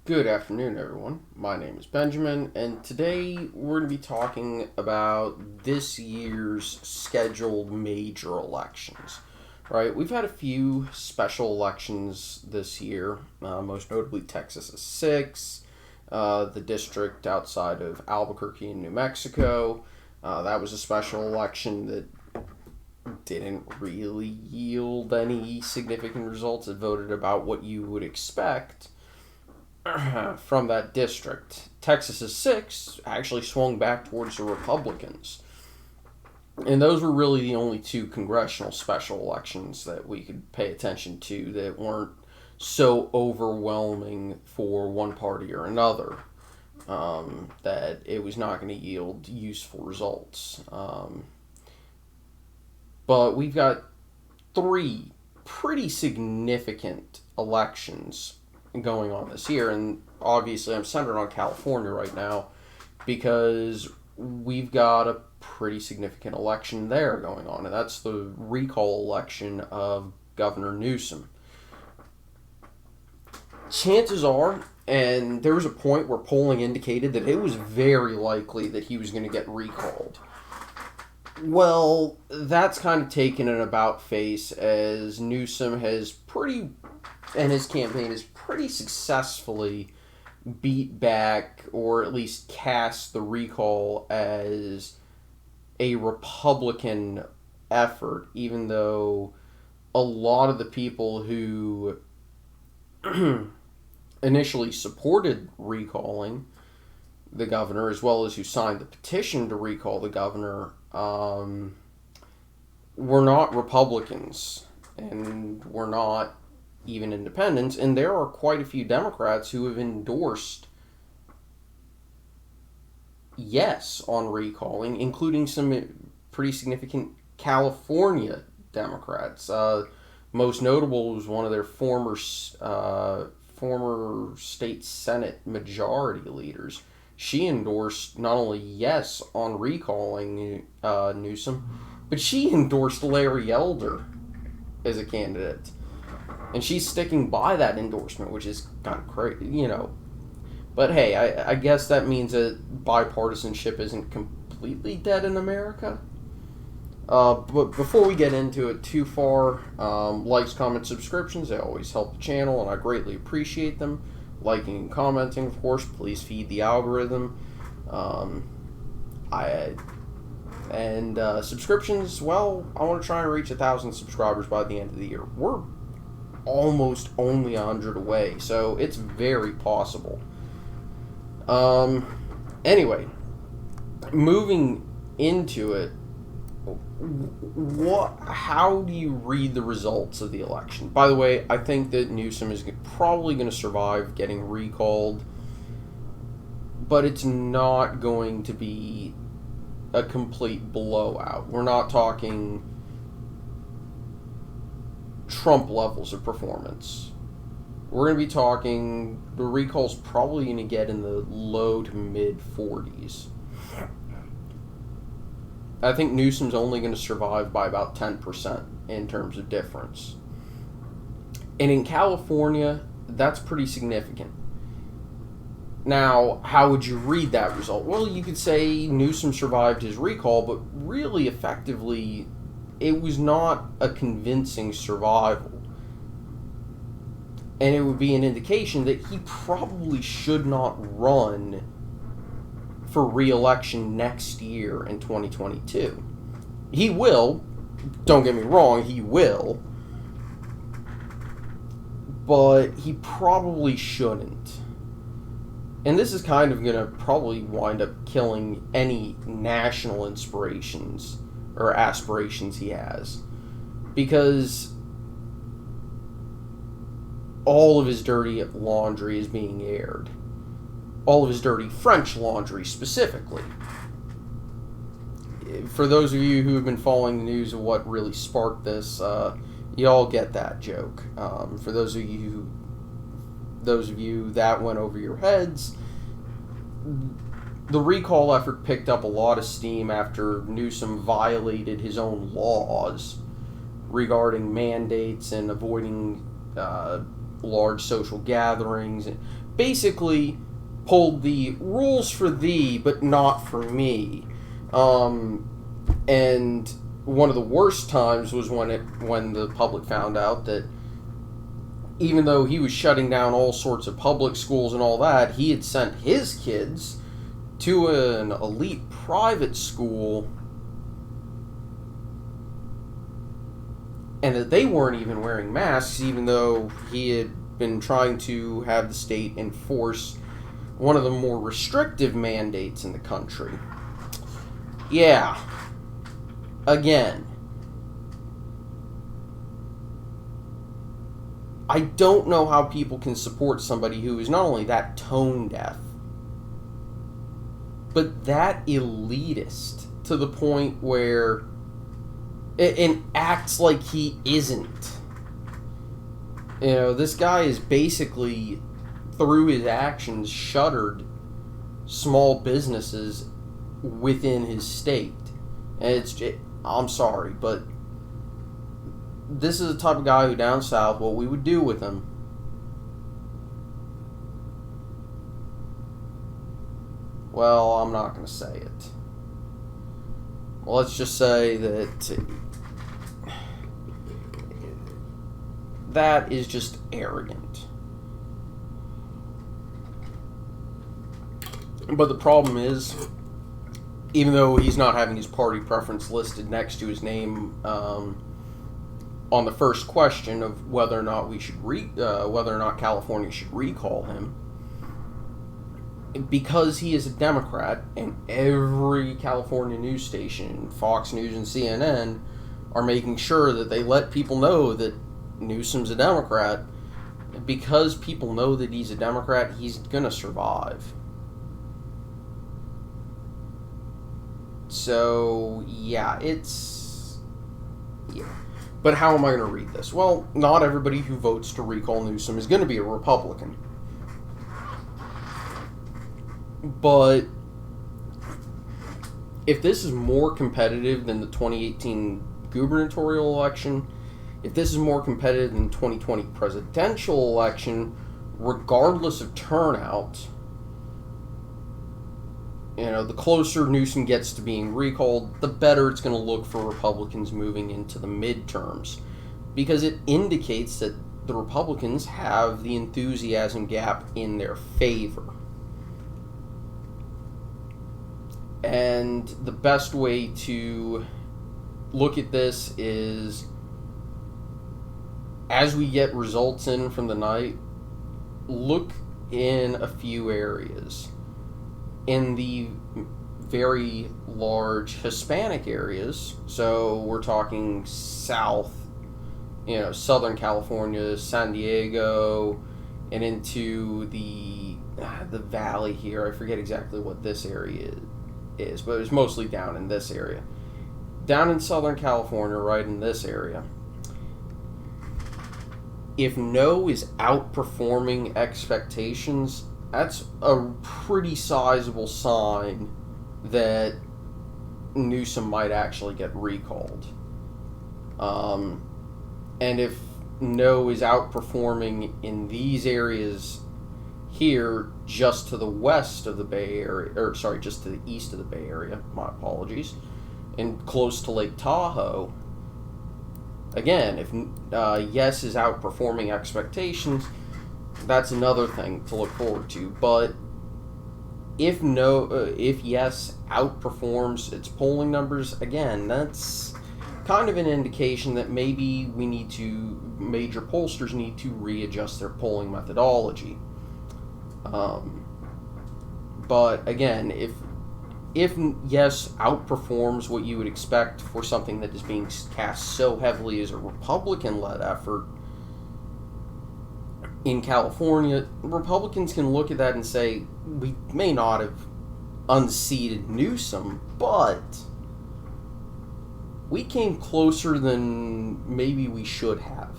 Good afternoon, everyone. My name is Benjamin, and today we're going to be talking about this year's scheduled major elections. Right, we've had a few special elections this year, most notably Texas's 6, the district outside of Albuquerque in New Mexico. That was a special election that didn't really yield any significant results. It voted about what you would expect from that district. Texas's 6 actually swung back towards the Republicans. And those were really the only two congressional special elections that we could pay attention to that weren't so overwhelming for one party or another that it was not going to yield useful results. But we've got three pretty significant elections going on this year, and obviously I'm centered on California right now because we've got a pretty significant election there going on, and that's the recall election of Governor Newsom. Chances are, and there was a point where polling indicated that it was very likely that he was going to get recalled. Well, that's kind of taken an about face as Newsom has and his campaign has pretty successfully beat back or at least cast the recall as a Republican effort, even though a lot of the people who initially supported recalling the governor, as well as who signed the petition to recall the governor, were not Republicans and were not even independents, and there are quite a few Democrats who have endorsed yes on recalling, including some pretty significant California Democrats. Most notable was one of their former state Senate majority leaders. She endorsed not only yes on recalling Newsom, but she endorsed Larry Elder as a candidate. And she's sticking by that endorsement, which is kind of crazy. But hey, I guess that means that bipartisanship isn't completely dead in America. But before we get into it too far, likes, comments, subscriptions, they always help the channel, and I greatly appreciate them. Liking and commenting, of course, please feed the algorithm. Subscriptions, well, I want to try and reach 1,000 subscribers by the end of the year. We're almost only 100 away, so it's very possible. Anyway, moving into it, how do you read the results of the election? By the way, I think that Newsom is probably going to survive getting recalled, but it's not going to be a complete blowout. We're not talking Trump levels of performance. We're going to be talking, the recall's probably going to get in the low to mid 40s. I think Newsom's only going to survive by about 10% in terms of difference. And in California, that's pretty significant. Now, how would you read that result? Well, you could say Newsom survived his recall, but really effectively, it was not a convincing survival. And it would be an indication that he probably should not run for re-election next year in 2022. He will, don't get me wrong, he will, but he probably shouldn't. And this is kind of going to probably wind up killing any national inspirations or aspirations he has, because all of his dirty laundry is being aired. All of his dirty French laundry, specifically. For those of you who have been following the news of what really sparked this, you all get that joke. For those of you that went over your heads, the recall effort picked up a lot of steam after Newsom violated his own laws regarding mandates and avoiding large social gatherings, and basically pulled the rules for thee but not for me. And one of the worst times was when the public found out that even though he was shutting down all sorts of public schools and all that, he had sent his kids to an elite private school, and that they weren't even wearing masks, even though he had been trying to have the state enforce one of the more restrictive mandates in the country. Yeah. Again, I don't know how people can support somebody who is not only that tone deaf, but that elitist to the point where and acts like he isn't. You know, this guy is basically, through his actions, shuttered small businesses within his state. And I'm sorry, but this is the type of guy who down south, what we would do with him. Well, I'm not going to say it. Well, let's just say that is just arrogant. But the problem is, even though he's not having his party preference listed next to his name on the first question of whether or not whether or not California should recall him, because he is a Democrat, and every California news station, Fox News and CNN, are making sure that they let people know that Newsom's a Democrat. Because people know that he's a Democrat, he's gonna survive. So, yeah. But how am I going to read this? Well, not everybody who votes to recall Newsom is going to be a Republican. But if this is more competitive than the 2018 gubernatorial election, if this is more competitive than the 2020 presidential election, regardless of turnout, you know, the closer Newsom gets to being recalled, the better it's going to look for Republicans moving into the midterms. Because it indicates that the Republicans have the enthusiasm gap in their favor. And the best way to look at this is, as we get results in from the night, look in a few areas. In the very large Hispanic areas, so we're talking south, Southern California, San Diego, and into the valley here. I forget exactly what this area is, but it's mostly down in this area. Down in Southern California, right in this area. If no is outperforming expectations, that's a pretty sizable sign that Newsom might actually get recalled. And if no is outperforming in these areas here, just to the west of the Bay Area, just to the east of the Bay Area, my apologies, and close to Lake Tahoe, again, if yes is outperforming expectations, that's another thing to look forward to. But if yes outperforms its polling numbers, again, that's kind of an indication that maybe major pollsters need to readjust their polling methodology. But again, if yes outperforms what you would expect for something that is being cast so heavily as a Republican-led effort in California, Republicans can look at that and say, we may not have unseated Newsom, but we came closer than maybe we should have.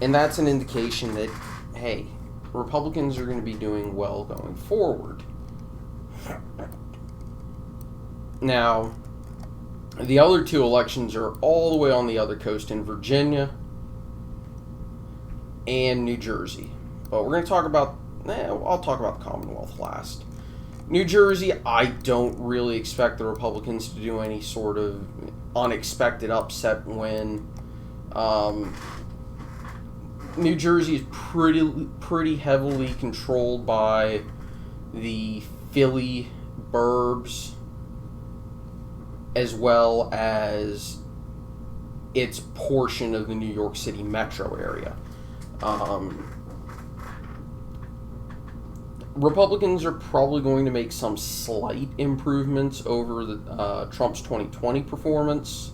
And that's an indication that, hey, Republicans are going to be doing well going forward. Now, the other two elections are all the way on the other coast in Virginia. and New Jersey. But we're going to talk about, I'll talk about the Commonwealth last. New Jersey, I don't really expect the Republicans to do any sort of unexpected upset win. New Jersey is pretty heavily controlled by the Philly burbs, as well as its portion of the New York City metro area. Republicans are probably going to make some slight improvements over Trump's 2020 performance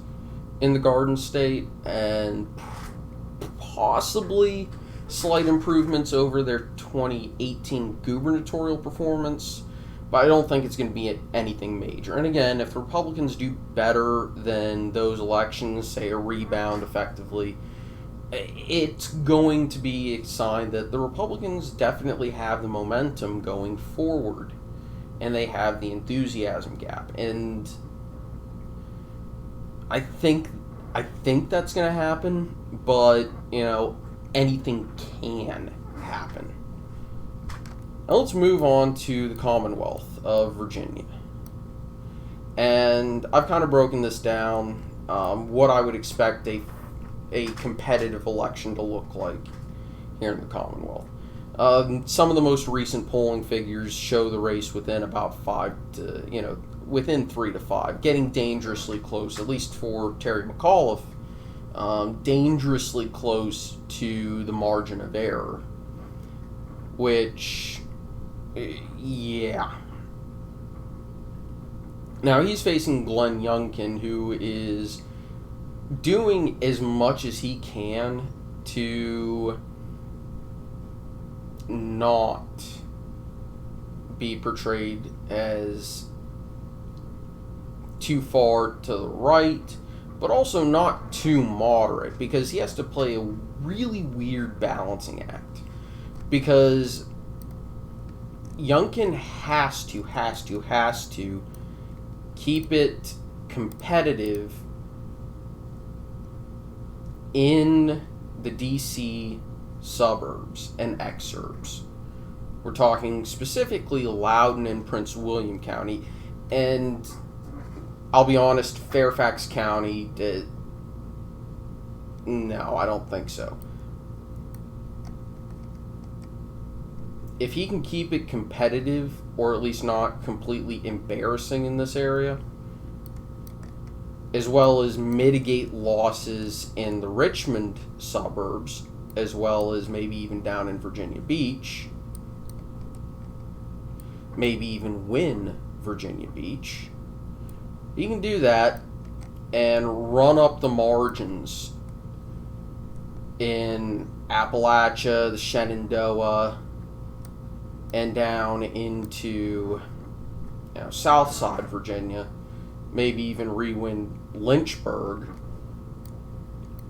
in the Garden State, and possibly slight improvements over their 2018 gubernatorial performance, but I don't think it's going to be anything major. And again, if the Republicans do better than those elections, say a rebound effectively, it's going to be a sign that the Republicans definitely have the momentum going forward, and they have the enthusiasm gap. And I think that's going to happen, but, anything can happen. Now let's move on to the Commonwealth of Virginia. And I've kind of broken this down, what I would expect a competitive election to look like here in the Commonwealth. Some of the most recent polling figures show the race within about within 3 to 5, getting dangerously close, at least for Terry McAuliffe, dangerously close to the margin of error, which, yeah. Now he's facing Glenn Youngkin, who is doing as much as he can to not be portrayed as too far to the right, but also not too moderate, because he has to play a really weird balancing act. Because Youngkin has to keep it competitive in the DC suburbs and exurbs. We're talking specifically Loudoun and Prince William County, and I'll be honest, Fairfax County, no, I don't think so. If he can keep it competitive, or at least not completely embarrassing in this area, as well as mitigate losses in the Richmond suburbs, as well as maybe even down in Virginia Beach, maybe even win Virginia Beach, you can do that and run up the margins in Appalachia, the Shenandoah, and down into South Side Virginia, maybe even re-win Lynchburg.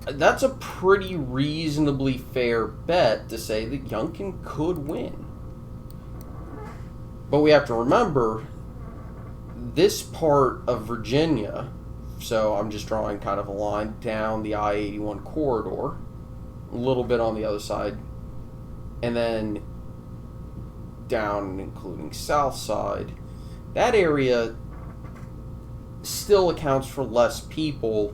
That's a pretty reasonably fair bet to say that Youngkin could win. But we have to remember, this part of Virginia, so I'm just drawing kind of a line down the I-81 corridor, a little bit on the other side, and then down including South Side, that area still accounts for less people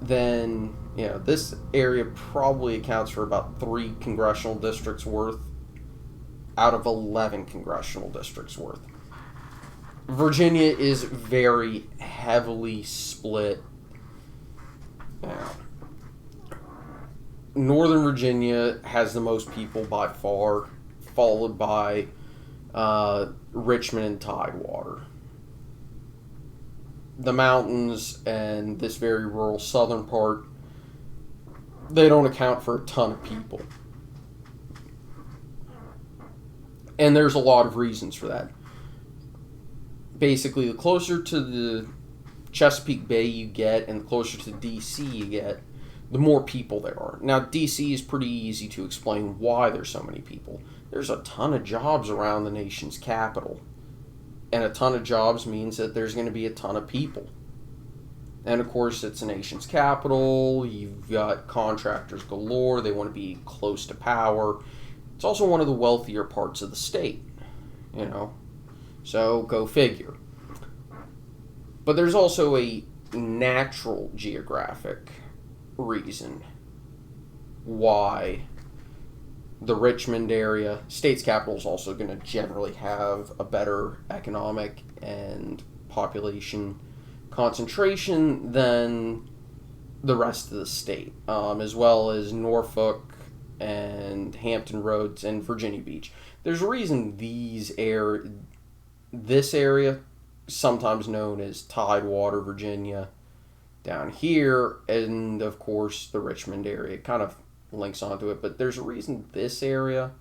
than, this area probably accounts for about 3 congressional districts worth out of 11 congressional districts worth. Virginia is very heavily split. Northern Virginia has the most people by far, followed by Richmond and Tidewater. The mountains and this very rural southern part, they don't account for a ton of people. And there's a lot of reasons for that. Basically, the closer to the Chesapeake Bay you get and the closer to DC you get, the more people there are. Now, DC is pretty easy to explain why there's so many people. There's a ton of jobs around the nation's capital. And a ton of jobs means that there's going to be a ton of people. And of course, it's a nation's capital. You've got contractors galore. They want to be close to power. It's also one of the wealthier parts of the state, you know. So go figure. But there's also a natural geographic reason why the Richmond area, state's capital, is also going to generally have a better economic and population concentration than the rest of the state, as well as Norfolk and Hampton Roads and Virginia Beach. There's a reason this area, sometimes known as Tidewater, Virginia, down here, and of course the Richmond area kind of links onto it, but there's a reason this area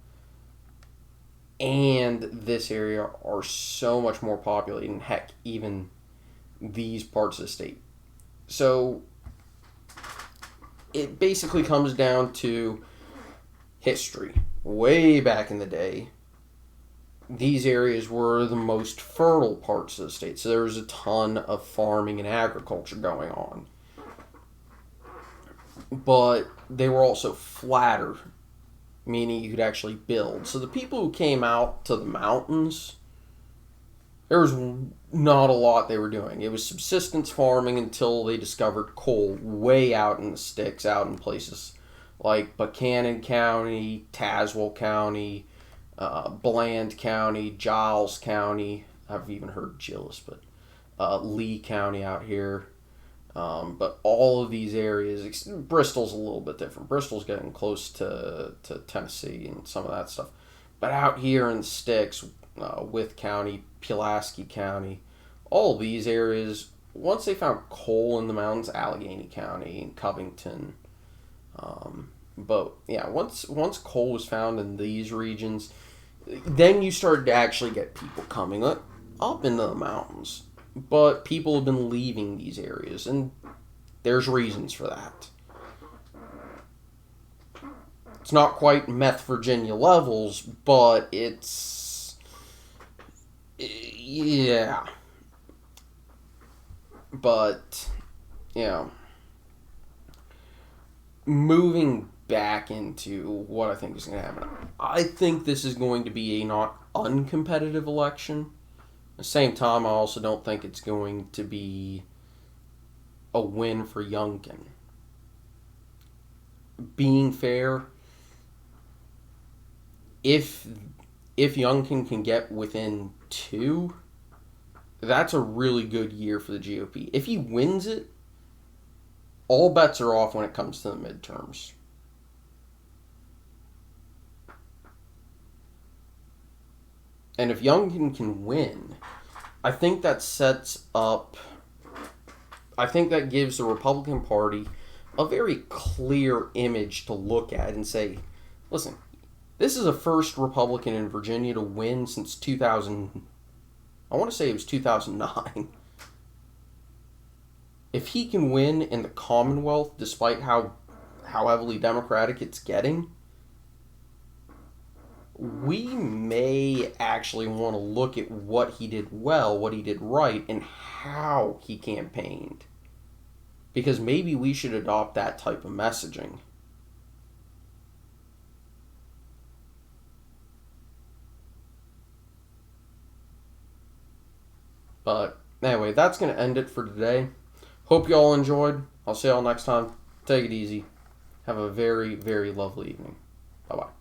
and this area are so much more populated, and heck, even these parts of the state. So it basically comes down to history. Way back in the day, these areas were the most fertile parts of the state, so there was a ton of farming and agriculture going on. But they were also flatter, meaning you could actually build. So the people who came out to the mountains, there was not a lot they were doing. It was subsistence farming until they discovered coal way out in the sticks, out in places like Buchanan County, Tazewell County, Bland County, Giles County. I've even heard Gillis, but Lee County out here. But all of these areas, Bristol's a little bit different. Bristol's getting close to Tennessee and some of that stuff. But out here in the sticks, Wythe County, Pulaski County, all these areas, once they found coal in the mountains, Allegheny County and Covington. But yeah, once coal was found in these regions, then you started to actually get people coming up into the mountains. But people have been leaving these areas, and there's reasons for that. It's not quite meth Virginia levels, but it's... yeah. But, you know, moving back into what I think is going to happen, I think this is going to be a not uncompetitive election. At the same time, I also don't think it's going to be a win for Youngkin. Being fair, if Youngkin can get within 2, that's a really good year for the GOP. If he wins it, all bets are off when it comes to the midterms. And if Youngkin can win, I think that gives the Republican Party a very clear image to look at and say, listen, this is the first Republican in Virginia to win since 2000. I want to say it was 2009. If he can win in the Commonwealth, despite how heavily Democratic it's getting, we may actually want to look at what he did well, what he did right, and how he campaigned. Because maybe we should adopt that type of messaging. But anyway, that's going to end it for today. Hope you all enjoyed. I'll see y'all next time. Take it easy. Have a very, very lovely evening. Bye-bye.